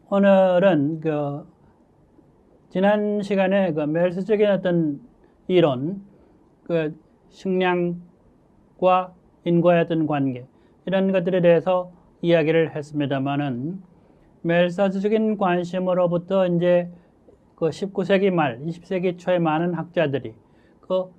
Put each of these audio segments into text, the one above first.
오늘은 지난 시간에 멜스적인 어떤 이론, 식량과 인구의 어떤 관계, 이런 것들에 대해서 이야기를 했습니다만은, 멜사적인 관심으로부터 이제 19세기 말, 20세기 초에 많은 학자들이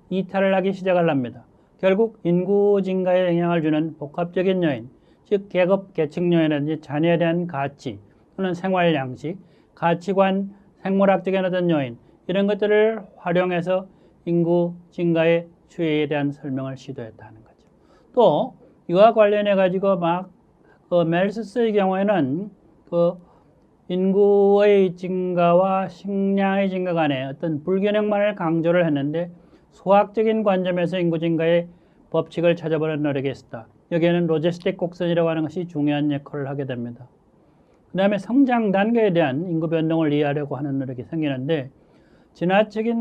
이탈을 하기 시작을 합니다. 결국 인구 증가에 영향을 주는 복합적인 요인, 즉 계급, 계층 요인이라든지 자녀에 대한 가치 또는 생활 양식, 가치관, 생물학적인 어떤 요인, 이런 것들을 활용해서 인구 증가의 추이에 대한 설명을 시도했다는 거죠. 또 이와 관련해 가지고 멜스의 경우에는 인구의 증가와 식량의 증가 간의 어떤 불균형만을 강조를 했는데, 수학적인 관점에서 인구 증가의 법칙을 찾아보는 노력이 있었다. 여기에는 로지스틱 곡선이라고 하는 것이 중요한 역할을 하게 됩니다. 그 다음에 성장 단계에 대한 인구 변동을 이해하려고 하는 노력이 생기는데, 지나치게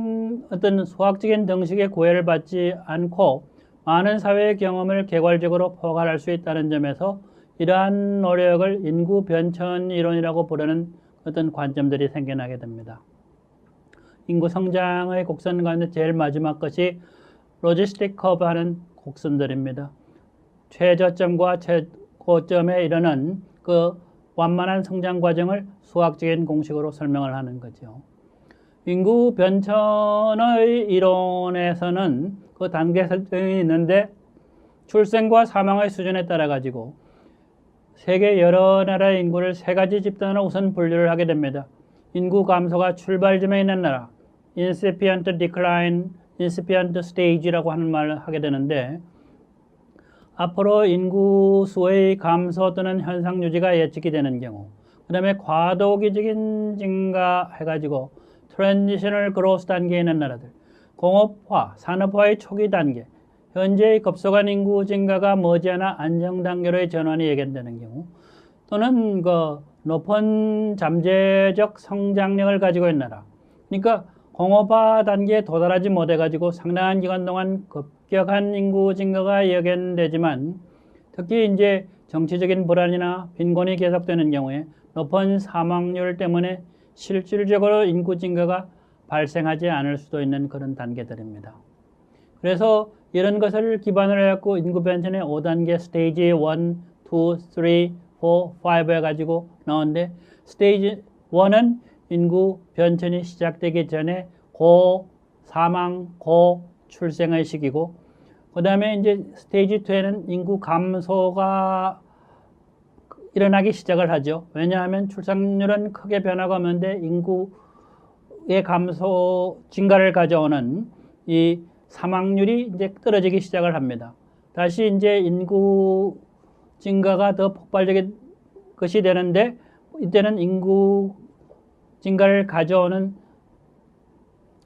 어떤 수학적인 등식의 구애를 받지 않고 많은 사회의 경험을 개괄적으로 포괄할 수 있다는 점에서 이러한 노력을 인구 변천 이론이라고 부르는 어떤 관점들이 생겨나게 됩니다. 인구 성장의 곡선 가운데 제일 마지막 것이 로지스틱 커브 하는 곡선들입니다. 최저점과 최고점에 이르는 완만한 성장 과정을 수학적인 공식으로 설명을 하는 거죠. 인구 변천의 이론에서는 단계 설정이 있는데, 출생과 사망의 수준에 따라 가지고 세계 여러 나라의 인구를 세 가지 집단으로 우선 분류를 하게 됩니다. 인구 감소가 출발점에 있는 나라, incipient decline, incipient stage라고 하는 말을 하게 되는데, 앞으로 인구 수의 감소 또는 현상 유지가 예측이 되는 경우, 그 다음에 과도기적인 증가 해가지고 트랜지셔널 그로스 단계에 있는 나라들, 공업화, 산업화의 초기 단계, 현재의 급속한 인구 증가가 머지않아 안정 단계로의 전환이 예견되는 경우, 또는 높은 잠재적 성장력을 가지고 있는 나라, 그러니까 공업화 단계에 도달하지 못해가지고 상당한 기간 동안 급격한 인구 증가가 예견되지만, 특히 이제 정치적인 불안이나 빈곤이 계속되는 경우에 높은 사망률 때문에 실질적으로 인구 증가가 발생하지 않을 수도 있는 그런 단계들입니다. 그래서 이런 것을 기반으로 해갖고 인구 변천의 5단계 스테이지 1, 2, 3, 4, 5 해가지고 나오는데, 스테이지 1은 인구 변천이 시작되기 전에 사망, 출생의 시기고, 그 다음에 이제 스테이지 2에는 인구 감소가 일어나기 시작을 하죠. 왜냐하면 출산율은 크게 변화가 없는데 인구의 감소, 증가를 가져오는 이 사망률이 이제 떨어지기 시작을 합니다. 다시 이제 인구 증가가 더 폭발적인 것이 되는데, 이때는 인구 증가를 가져오는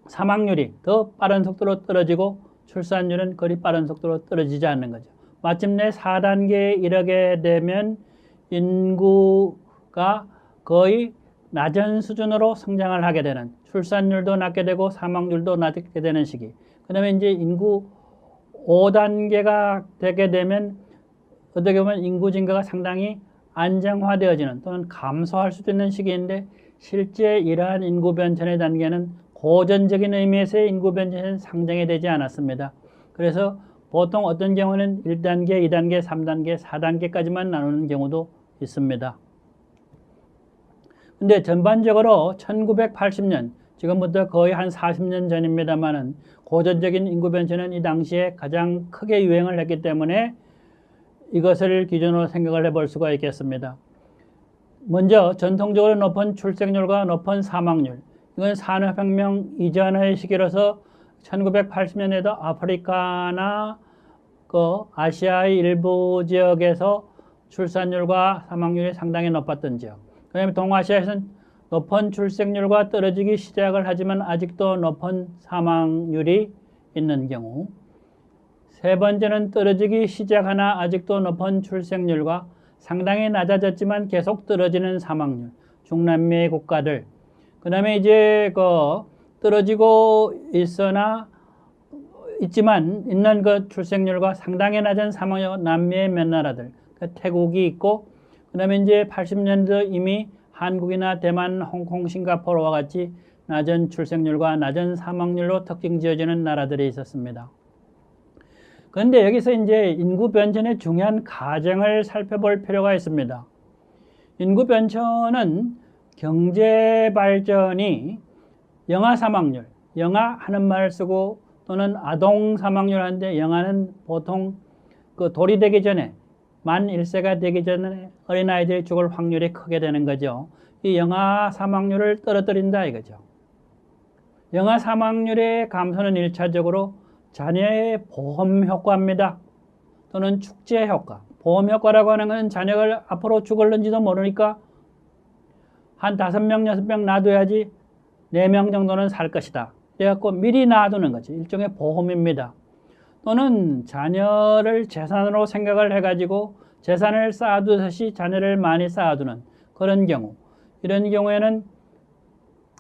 사망률이 더 빠른 속도로 떨어지고 출산율은 그리 빠른 속도로 떨어지지 않는 거죠. 마침내 4단계에 이르게 되면 인구가 거의 낮은 수준으로 성장을 하게 되는, 출산율도 낮게 되고 사망률도 낮게 되는 시기. 그 다음에 이제 인구 5단계가 되게 되면 어떻게 보면 인구 증가가 상당히 안정화되어지는 또는 감소할 수도 있는 시기인데, 실제 이러한 인구 변천의 단계는 고전적인 의미에서의 인구 변천은 상정이 되지 않았습니다. 그래서 보통 어떤 경우는 1단계, 2단계, 3단계, 4단계까지만 나누는 경우도 있습니다. 근데 전반적으로 1980년, 지금부터 거의 한 40년 전입니다만은, 고전적인 인구 변천은 이 당시에 가장 크게 유행을 했기 때문에 이것을 기준으로 생각을 해볼 수가 있겠습니다. 먼저 전통적으로 높은 출생률과 높은 사망률, 이건 산업혁명 이전의 시기로서 1980년에도 아프리카나 아시아의 일부 지역에서 출산율과 사망률이 상당히 높았던 지역, 그 다음에 동아시아에서는 높은 출생률과 떨어지기 시작을 하지만 아직도 높은 사망률이 있는 경우, 세 번째는 떨어지기 시작하나 아직도 높은 출생률과 상당히 낮아졌지만 계속 떨어지는 사망률, 중남미의 국가들. 그 다음에 이제 떨어지고 있는 출생률과 상당히 낮은 사망률, 남미의 몇 나라들, 태국이 있고, 그 다음에 이제 80년대 이미 한국이나 대만, 홍콩, 싱가포르와 같이 낮은 출생률과 낮은 사망률로 특징 지어지는 나라들이 있었습니다. 그런데 여기서 이제 인구 변천의 중요한 과정을 살펴볼 필요가 있습니다. 인구 변천은 경제 발전이 영아 사망률, 영아 하는 말을 쓰고 또는 아동 사망률 하는데 영아는 보통 그 돌이 되기 전에 만 1세가 되기 전에 어린아이들이 죽을 확률이 크게 되는 거죠. 이 영아 사망률을 떨어뜨린다 이거죠. 영아 사망률의 감소는 1차적으로 자녀의 보험 효과입니다. 또는 축제 효과. 보험 효과라고 하는 것은 자녀가 앞으로 죽을는지도 모르니까 한 5명, 6명 놔둬야지 4명 정도는 살 것이다. 그래갖고 미리 놔두는 거지. 일종의 보험입니다. 또는 자녀를 재산으로 생각을 해가지고 재산을 쌓아두듯이 자녀를 많이 쌓아두는 그런 경우. 이런 경우에는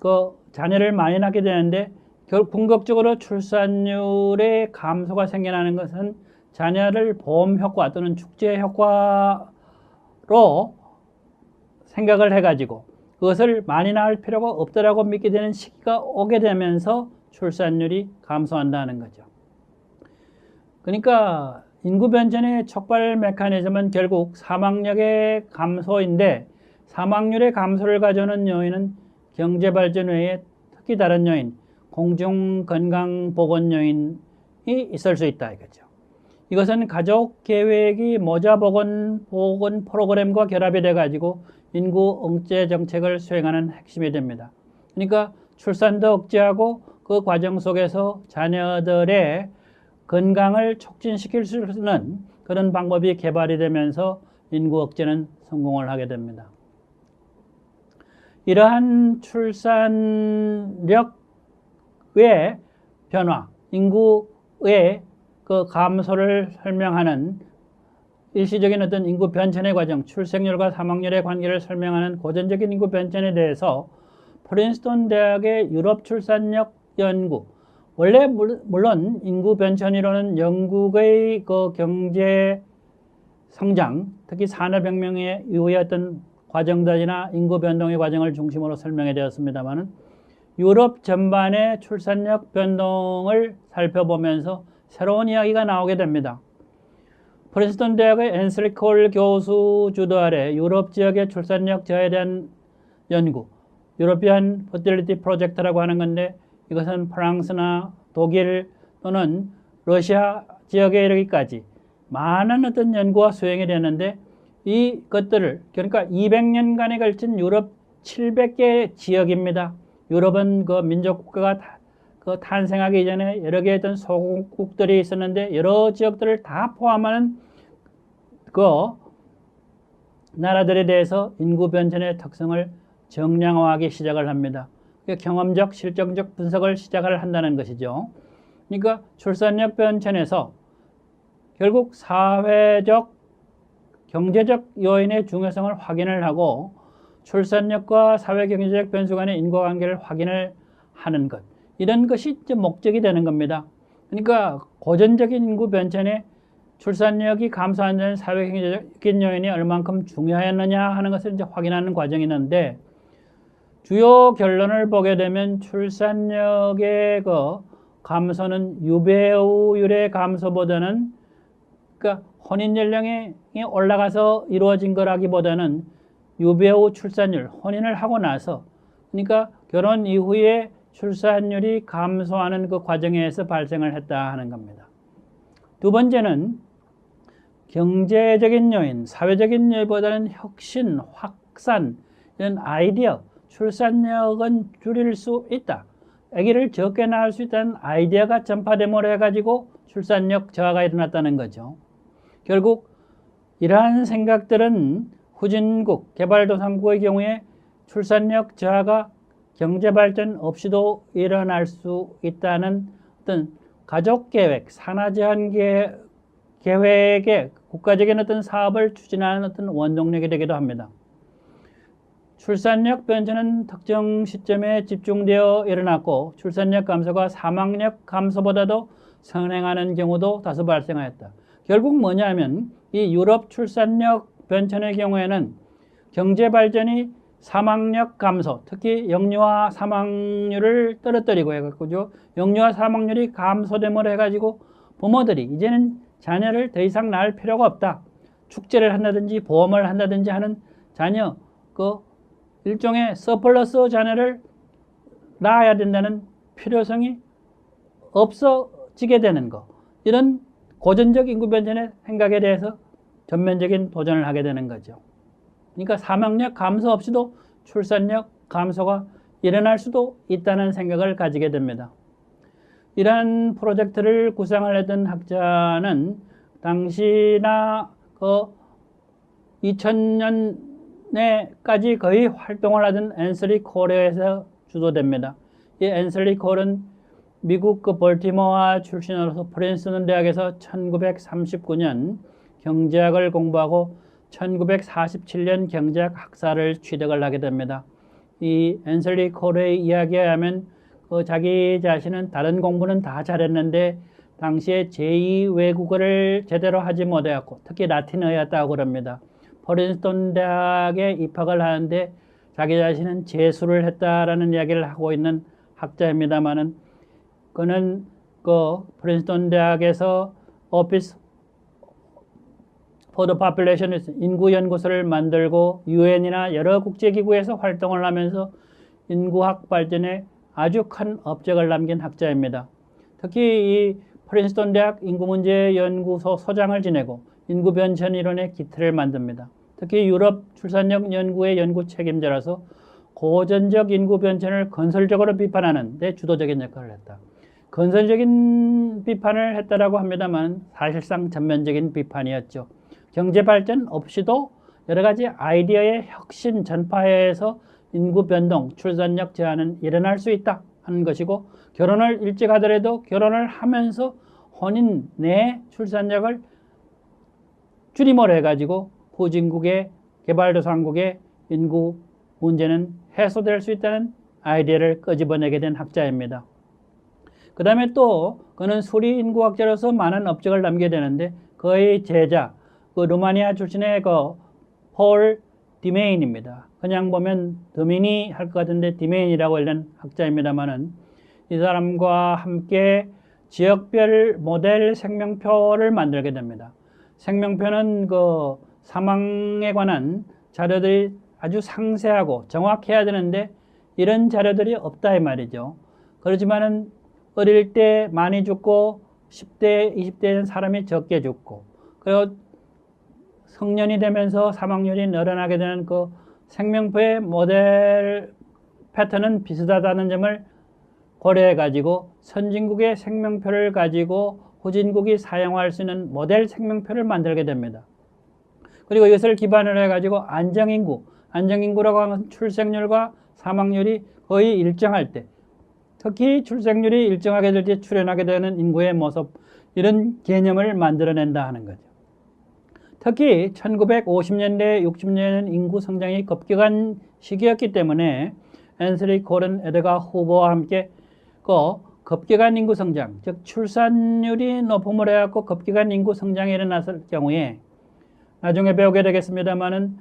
그 자녀를 많이 낳게 되는데 궁극적으로 출산율의 감소가 생겨나는 것은 자녀를 보험 효과 또는 축제 효과로 생각을 해가지고 그것을 많이 낳을 필요가 없다라고 믿게 되는 시기가 오게 되면서 출산율이 감소한다는 거죠. 그러니까 인구 변천의 촉발 메커니즘은 결국 사망력의 감소인데 사망률의 감소를 가져오는 요인은 경제 발전 외에 특히 다른 요인, 공중 건강 보건 요인이 있을 수 있다 이거죠. 이것은 가족 계획이 모자 보건 프로그램과 결합이 돼 가지고 인구 억제 정책을 수행하는 핵심이 됩니다. 그러니까 출산도 억제하고 그 과정 속에서 자녀들의 건강을 촉진시킬 수 있는 그런 방법이 개발이 되면서 인구 억제는 성공을 하게 됩니다. 이러한 출산력의 변화, 인구의 그 감소를 설명하는 일시적인 어떤 인구 변천의 과정, 출생률과 사망률의 관계를 설명하는 고전적인 인구 변천에 대해서 프린스턴 대학의 유럽 출산력 연구, 원래 물론 인구 변천이론은 영국의 그 경제 성장, 특히 산업혁명 이후의 어떤 과정들이나 인구 변동의 과정을 중심으로 설명이 되었습니다만 유럽 전반의 출산력 변동을 살펴보면서 새로운 이야기가 나오게 됩니다. 프린스턴 대학의 앤슬리 콜 교수 주도 아래 유럽 지역의 출산력 저하에 대한 연구, 유로피안 퍼틸리티 프로젝트라고 하는 건데 이것은 프랑스나 독일 또는 러시아 지역에 이르기까지 많은 어떤 연구가 수행이 되는데 이것들을 그러니까 200년간에 걸친 유럽 700개 지역입니다. 유럽은 그 민족국가가 그 탄생하기 이전에 여러 개의 어떤 소국들이 있었는데 여러 지역들을 다 포함하는 그 나라들에 대해서 인구 변천의 특성을 정량화하기 시작을 합니다. 경험적, 실정적 분석을 시작을 한다는 것이죠. 그러니까 출산력 변천에서 결국 사회적, 경제적 요인의 중요성을 확인을 하고 출산력과 사회 경제적 변수 간의 인과관계를 확인을 하는 것. 이런 것이 이제 목적이 되는 겁니다. 그러니까 고전적인 인구 변천에 출산력이 감소하는 사회 경제적인 요인이 얼만큼 중요했느냐 하는 것을 이제 확인하는 과정이 있는데 주요 결론을 보게 되면 출산력의 그 감소는 유배우율의 감소보다는 그러니까 혼인 연령이 올라가서 이루어진 거라기보다는 유배우 출산율, 혼인을 하고 나서 그러니까 결혼 이후에 출산율이 감소하는 그 과정에서 발생을 했다 하는 겁니다. 두 번째는 경제적인 요인, 사회적인 요인보다는 혁신, 확산, 이런 아이디어, 출산력은 줄일 수 있다. 아기를 적게 낳을 수 있다는 아이디어가 전파됨으로 해가지고 출산력 저하가 일어났다는 거죠. 결국 이러한 생각들은 후진국, 개발도상국의 경우에 출산력 저하가 경제발전 없이도 일어날 수 있다는 어떤 가족계획, 산하제한 계획의 국가적인 어떤 사업을 추진하는 어떤 원동력이 되기도 합니다. 출산력 변천은 특정 시점에 집중되어 일어났고 출산력 감소가 사망력 감소보다도 선행하는 경우도 다수 발생하였다. 결국 뭐냐면 이 유럽 출산력 변천의 경우에는 경제 발전이 사망력 감소, 특히 영유아 사망률을 떨어뜨리고 해가지고 영유아 사망률이 감소됨으로 해가지고 부모들이 이제는 자녀를 더 이상 낳을 필요가 없다. 축제를 한다든지 보험을 한다든지 하는 자녀, 그 일종의 서플러스 자녀를 낳아야 된다는 필요성이 없어지게 되는 거. 이런 고전적 인구 변천의 생각에 대해서 전면적인 도전을 하게 되는 거죠. 그러니까 사망력 감소 없이도 출산력 감소가 일어날 수도 있다는 생각을 가지게 됩니다. 이러한 프로젝트를 구상을 했던 학자는 당시나 2000년에까지 거의 활동을 하던 앤슬리 콜에서 주도됩니다. 이 앤슬리 콜은 미국 벌티모어 출신으로서 프린스턴 대학에서 1939년 경제학을 공부하고 1947년 경제학 학사를 취득을 하게 됩니다. 이 앤슬리 콜의 이야기에 하면 자기 자신은 다른 공부는 다 잘했는데 당시에 제2 외국어를 제대로 하지 못해갖고 특히 라틴어였다고 그럽니다. 프린스턴 대학에 입학을 하는데 자기 자신은 재수를 했다라는 이야기를 하고 있는 학자입니다만은 그는 프린스턴 대학에서 오피스 for the Population 인구 연구소를 만들고 유엔이나 여러 국제기구에서 활동을 하면서 인구학 발전에 아주 큰 업적을 남긴 학자입니다. 특히 이 프린스턴 대학 인구문제연구소 소장을 지내고 인구 변천 이론의 기틀을 만듭니다. 특히 유럽 출산력 연구의 연구 책임자라서 고전적 인구 변천을 건설적으로 비판하는 데 주도적인 역할을 했다. 건설적인 비판을 했다라고 합니다만 사실상 전면적인 비판이었죠. 경제 발전 없이도 여러 가지 아이디어의 혁신 전파해서 인구 변동, 출산력 제한은 일어날 수 있다 하는 것이고 결혼을 일찍 하더라도 결혼을 하면서 혼인 내 출산력을 줄임으로 해가지고 후진국의 개발도상국의 인구 문제는 해소될 수 있다는 아이디어를 끄집어내게 된 학자입니다. 그 다음에 또 그는 수리 인구학자로서 많은 업적을 남게 되는데 그의 제자 루마니아 출신의 폴 디메인입니다. 그냥 보면 드미니 할 것 같은데 디메인이라고 하는 학자입니다만은 이 사람과 함께 지역별 모델 생명표를 만들게 됩니다. 생명표는 사망에 관한 자료들이 아주 상세하고 정확해야 되는데 이런 자료들이 없다 이 말이죠. 그렇지만은 어릴 때 많이 죽고 10대, 20대는 사람이 적게 죽고 그리고 성년이 되면서 사망률이 늘어나게 되는 생명표의 모델 패턴은 비슷하다는 점을 고려해 가지고 선진국의 생명표를 가지고 후진국이 사용할 수 있는 모델 생명표를 만들게 됩니다. 그리고 이것을 기반으로 해 가지고 안정인구라고 하는 출생률과 사망률이 거의 일정할 때 특히 출생률이 일정하게 될 때 출현하게 되는 인구의 모습 이런 개념을 만들어낸다 하는 거죠. 특히 1950년대, 60년에는 인구 성장이 급격한 시기였기 때문에 앤슬리 콜은 에드가 후보와 함께 급격한 인구 성장, 즉 출산율이 높음으로 해갖고 급격한 인구 성장이 일어났을 경우에 나중에 배우게 되겠습니다만은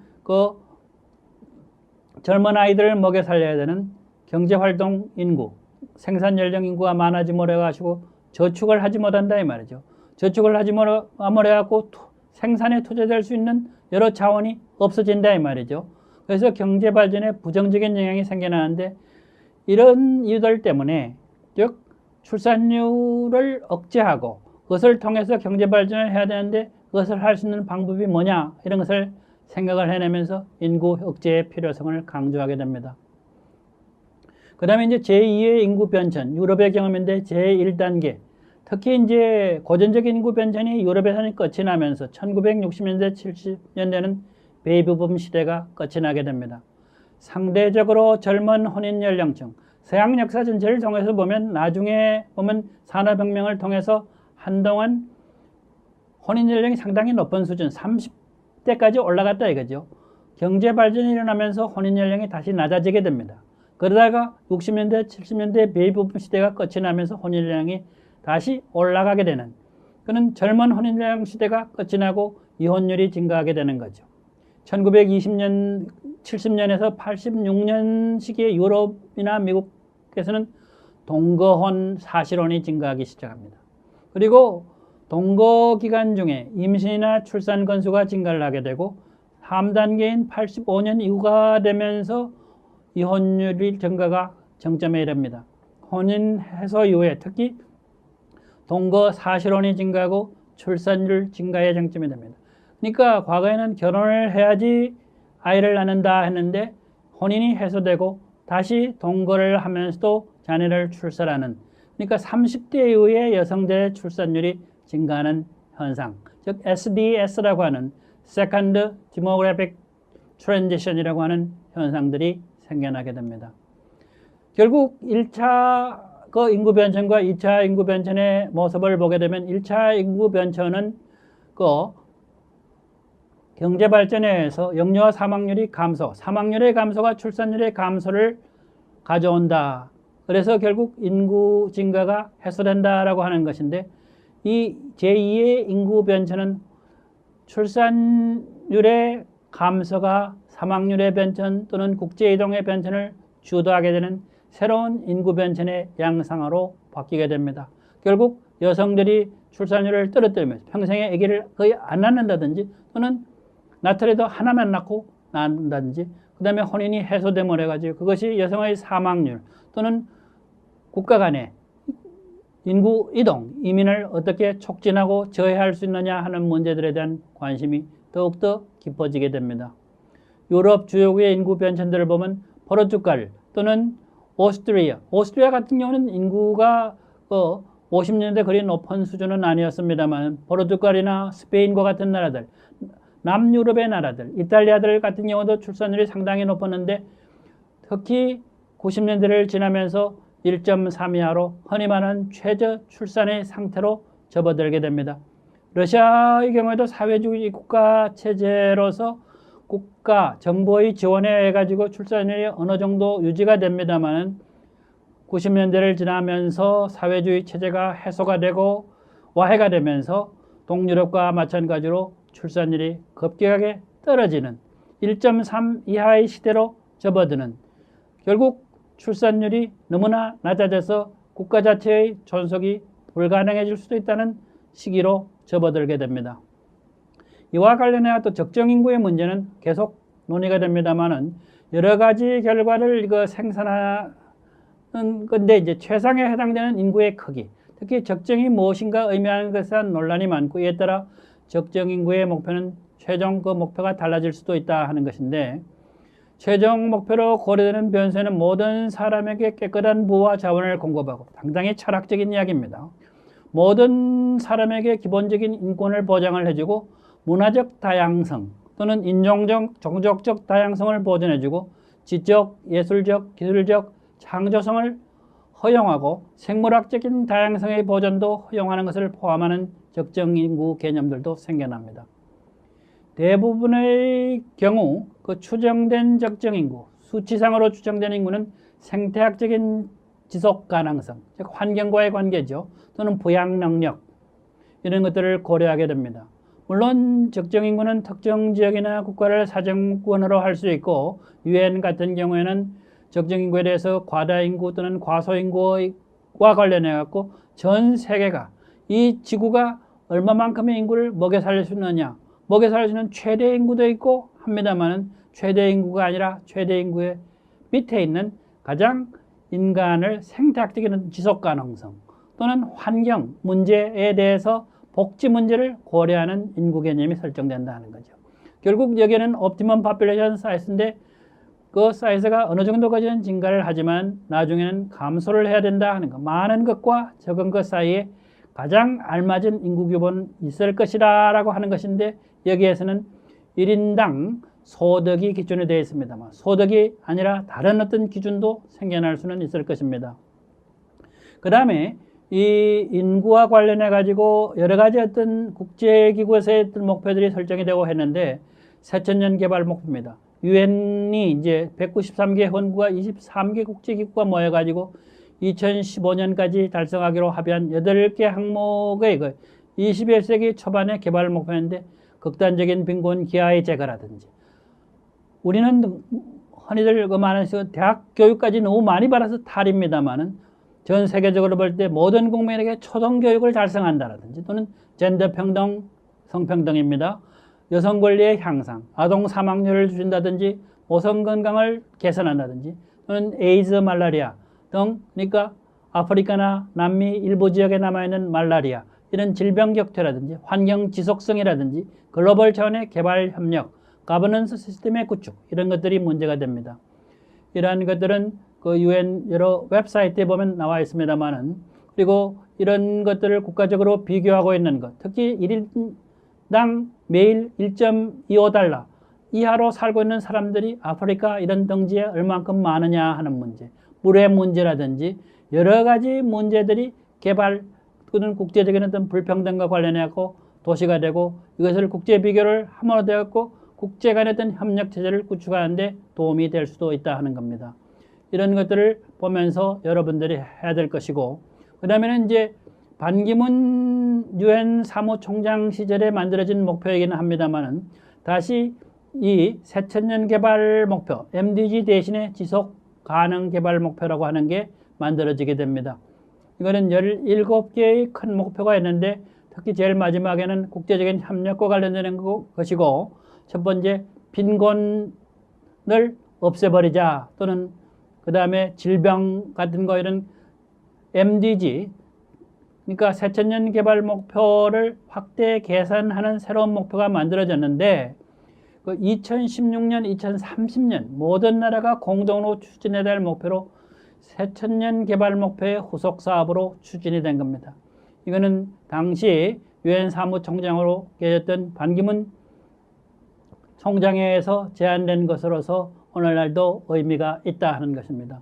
젊은 아이들을 먹여 살려야 되는 경제활동 인구, 생산 연령 인구가 많아짐으로 해가지고 저축을 하지 못한다 이 말이죠. 저축을 하지 못함으로 해갖고 생산에 투자될 수 있는 여러 자원이 없어진다 이 말이죠. 그래서 경제 발전에 부정적인 영향이 생겨나는데 이런 이유들 때문에 즉 출산율을 억제하고 그것을 통해서 경제 발전을 해야 되는데 그것을 할 수 있는 방법이 뭐냐 이런 것을 생각을 해내면서 인구 억제의 필요성을 강조하게 됩니다. 그 다음에 이제 제2의 인구 변천, 유럽의 경험인데 제1단계 특히 이제 고전적인 인구 변천이 유럽에서는 끝이 나면서 1960년대, 70년대는 베이비붐 시대가 끝이 나게 됩니다. 상대적으로 젊은 혼인 연령층, 서양 역사 전체를 통해서 보면 나중에 보면 산업혁명을 통해서 한동안 혼인 연령이 상당히 높은 수준, 30대까지 올라갔다 이거죠. 경제 발전이 일어나면서 혼인 연령이 다시 낮아지게 됩니다. 그러다가 60년대, 70년대 베이비붐 시대가 끝이 나면서 혼인 연령이 다시 올라가게 되는 그는 젊은 혼인연령 시대가 끝이 나고 이혼율이 증가하게 되는 거죠. 1920년 70년에서 86년 시기에 유럽이나 미국에서는 동거혼 사실혼이 증가하기 시작합니다. 그리고 동거 기간 중에 임신이나 출산 건수가 증가를 하게 되고 3단계인 85년 이후가 되면서 이혼율이 증가가 정점에 이릅니다. 혼인 해소 이후에 특히 동거 사실혼이 증가하고 출산율 증가의 정점이 됩니다. 그러니까 과거에는 결혼을 해야지 아이를 낳는다 했는데 혼인이 해소되고 다시 동거를 하면서도 자녀를 출산하는, 그러니까 30대 이후에 여성들의 출산율이 증가하는 현상, 즉 SDS라고 하는 Second Demographic Transition이라고 하는 현상들이 생겨나게 됩니다. 결국 1차 인구 변천과 2차 인구 변천의 모습을 보게 되면 1차 인구 변천은 경제 발전에 의해서 영유아 사망률이 감소, 사망률의 감소가 출산율의 감소를 가져온다. 그래서 결국 인구 증가가 해소된다라고 하는 것인데, 이 제2의 인구 변천은 출산율의 감소가 사망률의 변천 또는 국제이동의 변천을 주도하게 되는 새로운 인구 변천의 양상으로 바뀌게 됩니다. 결국 여성들이 출산율을 떨어뜨리면서 평생에 아기를 거의 안 낳는다든지 또는 낳더라도 하나만 낳고 낳는다든지, 그 다음에 혼인이 해소됨을 해가지고 그것이 여성의 사망률 또는 국가 간의 인구 이동, 이민을 어떻게 촉진하고 저해할 수 있느냐 하는 문제들에 대한 관심이 더욱더 깊어지게 됩니다. 유럽 주요국의 인구 변천들을 보면 포르투갈 또는 오스트리아 같은 경우는 인구가 50년대 그리 높은 수준은 아니었습니다만, 포르투갈이나 스페인과 같은 나라들, 남유럽의 나라들, 이탈리아들 같은 경우도 출산율이 상당히 높았는데 특히 90년대를 지나면서 1.3 이하로 흔히 말하는 최저 출산의 상태로 접어들게 됩니다. 러시아의 경우에도 사회주의 국가 체제로서 국가 정부의 지원에 의해 가지고 출산율이 어느 정도 유지가 됩니다만 90년대를 지나면서 사회주의 체제가 해소가 되고 와해가 되면서 동유럽과 마찬가지로 출산율이 급격하게 떨어지는 1.3 이하의 시대로 접어드는, 결국 출산율이 너무나 낮아져서 국가 자체의 존속이 불가능해질 수도 있다는 시기로 접어들게 됩니다. 이와 관련해 또 적정인구의 문제는 계속 논의가 됩니다만은 여러 가지 결과를 생산하는 건데, 이제 최상에 해당되는 인구의 크기, 특히 적정이 무엇인가 의미하는 것에 대한 논란이 많고, 이에 따라 적정 인구의 목표는 최종 목표가 달라질 수도 있다 하는 것인데, 최종 목표로 고려되는 변수는 모든 사람에게 깨끗한 부와 자원을 공급하고, 상당히 철학적인 이야기입니다. 모든 사람에게 기본적인 인권을 보장을 해주고 문화적 다양성 또는 인종적, 종족적 다양성을 보존해주고 지적, 예술적, 기술적 창조성을 허용하고 생물학적인 다양성의 보존도 허용하는 것을 포함하는 적정인구 개념들도 생겨납니다. 대부분의 경우 추정된 적정인구, 수치상으로 추정된 인구는 생태학적인 지속 가능성, 즉 환경과의 관계죠. 또는 부양 능력, 이런 것들을 고려하게 됩니다. 물론 적정인구는 특정 지역이나 국가를 사정권으로 할 수 있고, UN 같은 경우에는 적정인구에 대해서 과다인구 또는 과소인구와 관련해 갖고 전 세계가 이 지구가 얼마만큼의 인구를 먹여 살릴 수 있느냐, 먹여 살릴 수 있는 최대 인구도 있고 합니다만은 최대 인구가 아니라 최대 인구의 밑에 있는 가장 인간을 생태학적인 지속 가능성 또는 환경 문제에 대해서 복지 문제를 고려하는 인구 개념이 설정된다는 거죠. 결국 여기에는 옵티멈 파퓰레이션 사이즈인데 그 사이즈가 어느 정도까지는 증가를 하지만 나중에는 감소를 해야 된다 하는 것. 많은 것과 적은 것 사이에 가장 알맞은 인구 규모는 있을 것이다 라고 하는 것인데, 여기에서는 1인당 소득이 기준이 되어 있습니다만 소득이 아니라 다른 어떤 기준도 생겨날 수는 있을 것입니다. 그 다음에 이 인구와 관련해 가지고 여러 가지 어떤 국제기구에서의 어떤 목표들이 설정이 되고 했는데, 새천년 개발 목표입니다. 유엔이 이제 193개 헌구가 23개 국제기구가 모여가지고 2015년까지 달성하기로 합의한 8개 항목의 21세기 초반의 개발 목표인데, 극단적인 빈곤 기하의 제거라든지 우리는 흔히들 그 많은 대학 교육까지 너무 많이 받아서 탈입니다만은 전 세계적으로 볼 때 모든 국민에게 초등교육을 달성한다라든지 또는 젠더 평등, 성평등입니다. 여성 권리의 향상, 아동 사망률을 줄인다든지 모성 건강을 개선한다든지 또는 에이즈, 말라리아 등 그러니까 아프리카나 남미 일부 지역에 남아있는 말라리아 이런 질병 격퇴라든지 환경 지속성이라든지 글로벌 차원의 개발 협력, 가버넌스 시스템의 구축 이런 것들이 문제가 됩니다. 이러한 것들은 그 UN 여러 웹사이트에 보면 나와 있습니다만은 그리고 이런 것들을 국가적으로 비교하고 있는 것, 특히 1인당 매일 1.25달러 이하로 살고 있는 사람들이 아프리카 이런 등지에 얼만큼 많으냐 하는 문제, 물의 문제라든지 여러 가지 문제들이 개발 또는 국제적인 어떤 불평등과 관련해서 도시가 되고 이것을 국제 비교를 함으로 되었고 국제 간의 어떤 협력 체제를 구축하는 데 도움이 될 수도 있다 하는 겁니다. 이런 것들을 보면서 여러분들이 해야 될 것이고 그 다음에는 이제 반기문 유엔 사무총장 시절에 만들어진 목표이기는 합니다만은 다시 이 새천년 개발 목표 MDG 대신에 지속 가능 개발 목표라고 하는 게 만들어지게 됩니다. 이거는 17개의 큰 목표가 있는데 특히 제일 마지막에는 국제적인 협력과 관련되는 것이고 첫 번째 빈곤을 없애버리자 또는 그 다음에 질병 같은 거 이런 MDG 그러니까 새천년 개발 목표를 확대 개선하는 새로운 목표가 만들어졌는데 그 2016년, 2030년 모든 나라가 공동으로 추진해야 될 목표로 새천년 개발 목표의 후속 사업으로 추진이 된 겁니다. 이거는 당시 유엔 사무총장으로 계셨던 반기문 총장회에서 제안된 것으로서 오늘날도 의미가 있다 하는 것입니다.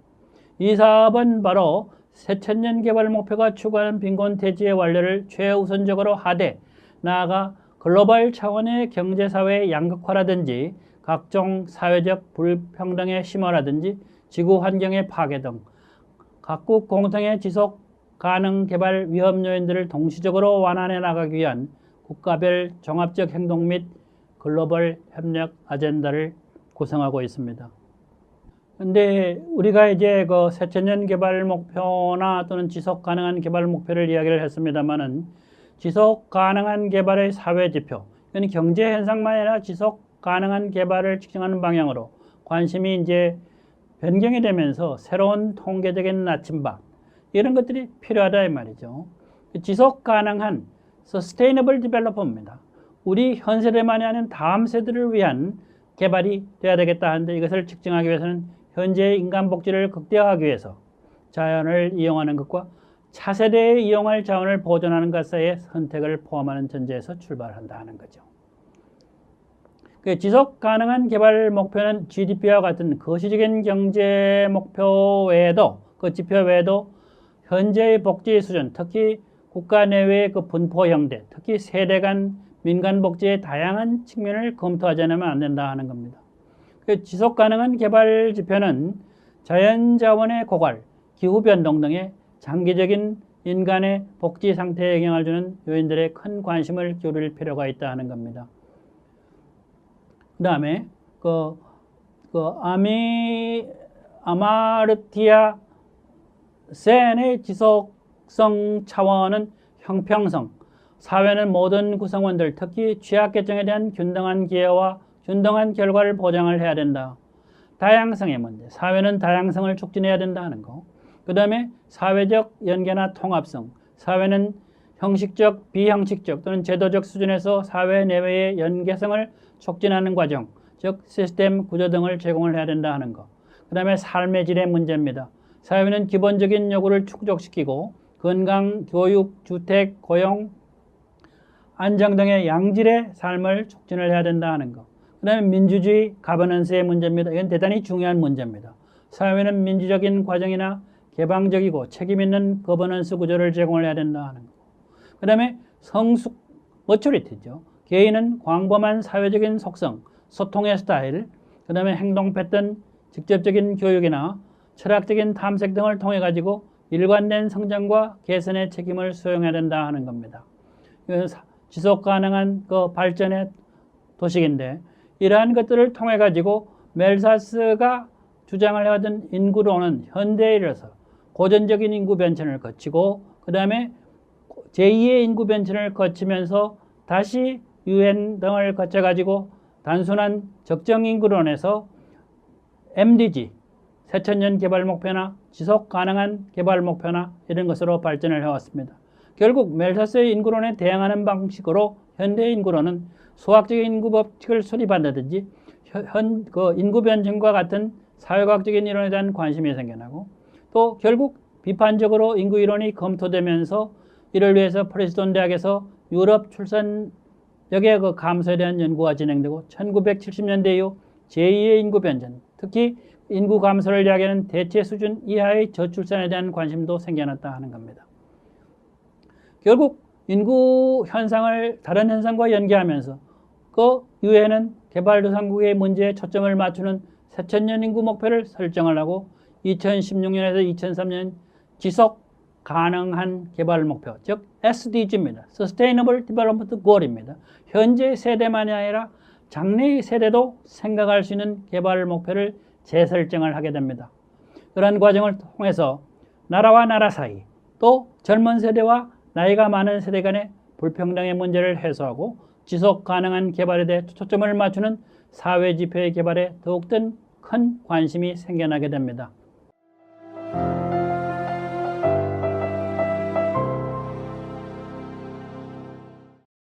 이 사업은 바로 새천년 개발 목표가 추구하는 빈곤 퇴치의 완료를 최우선적으로 하되 나아가 글로벌 차원의 경제사회의 양극화라든지 각종 사회적 불평등의 심화라든지 지구 환경의 파괴 등 각국 공통의 지속 가능 개발 위험 요인들을 동시적으로 완화해 나가기 위한 국가별 종합적 행동 및 글로벌 협력 아젠다를 구성하고 있습니다. 근데 우리가 이제 그 새천년 개발 목표나 또는 지속 가능한 개발 목표를 이야기를 했습니다만은 지속 가능한 개발의 사회 지표, 이건 경제 현상만 아니라 지속 가능한 개발을 측정하는 방향으로 관심이 이제 변경이 되면서 새로운 통계적인 나침반 이런 것들이 필요하다 이 말이죠. 지속 가능한 Sustainable Development입니다. 우리 현 세대만이 아닌 다음 세대를 위한 개발이 돼야 되겠다 하는데 이것을 측정하기 위해서는 현재의 인간 복지를 극대화하기 위해서 자연을 이용하는 것과 차세대에 이용할 자원을 보존하는 것 사이의 선택을 포함하는 전제에서 출발한다 하는 거죠. 지속 가능한 개발 목표는 GDP와 같은 거시적인 경제 목표 외에도 그 지표 외에도 현재의 복지 수준, 특히 국가 내외의 그 분포 형태, 특히 세대 간 민간 복지의 다양한 측면을 검토하지 않으면 안 된다 하는 겁니다. 지속 가능한 개발 지표는 자연 자원의 고갈, 기후 변동 등의 장기적인 인간의 복지 상태에 영향을 주는 요인들에 큰 관심을 기울일 필요가 있다 하는 겁니다. 그 다음에 아마르티아 센의 지속성 차원은 형평성, 사회는 모든 구성원들, 특히 취약계층에 대한 균등한 기회와 균등한 결과를 보장을 해야 된다. 다양성의 문제, 사회는 다양성을 촉진해야 된다 하는 거. 그 다음에 사회적 연계나 통합성, 사회는 형식적, 비형식적 또는 제도적 수준에서 사회 내외의 연계성을 촉진하는 과정, 즉 시스템 구조 등을 제공을 해야 된다 하는 거. 그 다음에 삶의 질의 문제입니다. 사회는 기본적인 요구를 충족시키고 건강, 교육, 주택, 고용, 안정 등의 양질의 삶을 촉진을 해야 된다 하는 거. 그 다음에 민주주의, 가버넌스의 문제입니다. 이건 대단히 중요한 문제입니다. 사회는 민주적인 과정이나 개방적이고 책임있는 거버넌스 구조를 제공을 해야 된다 하는 거. 그 다음에 성숙, 머추리티죠. 개인은 광범한 사회적인 속성, 소통의 스타일, 그 다음에 행동 패턴, 직접적인 교육이나 철학적인 탐색 등을 통해 가지고 일관된 성장과 개선의 책임을 수행해야 된다 하는 겁니다. 지속 가능한 그 발전의 도식인데 이러한 것들을 통해 가지고 멜사스가 주장을 해왔던 인구론은 현대에 이르러서 고전적인 인구 변천을 거치고 그 다음에 제2의 인구 변천을 거치면서 다시 UN 등을 거쳐가지고 단순한 적정 인구론에서 MDG, 새천년 개발 목표나 지속 가능한 개발 목표나 이런 것으로 발전을 해왔습니다. 결국 멜사스의 인구론에 대항하는 방식으로 현대 인구론은 수학적인 인구 법칙을 수립한다든지 인구 변천과 같은 사회과학적인 이론에 대한 관심이 생겨나고 또 결국 비판적으로 인구 이론이 검토되면서 이를 위해서 프린스턴 대학에서 유럽 출산력의 그 감소에 대한 연구가 진행되고 1970년대 이후 제2의 인구 변천, 특히 인구 감소를 이야기하는 대체 수준 이하의 저출산에 대한 관심도 생겨났다 하는 겁니다. 결국 인구 현상을 다른 현상과 연계하면서 그 유엔은 개발도상국의 문제에 초점을 맞추는 새천년 인구 목표를 설정을 하고 2016년에서 2003년 지속 가능한 개발 목표, 즉 SDG입니다. Sustainable Development Goal입니다. 현재 세대만이 아니라 장래의 세대도 생각할 수 있는 개발 목표를 재설정을 하게 됩니다. 그런 과정을 통해서 나라와 나라 사이 또 젊은 세대와 나이가 많은 세대 간의 불평등의 문제를 해소하고 지속 가능한 개발에 대해 초점을 맞추는 사회 지표의 개발에 더욱더 큰 관심이 생겨나게 됩니다.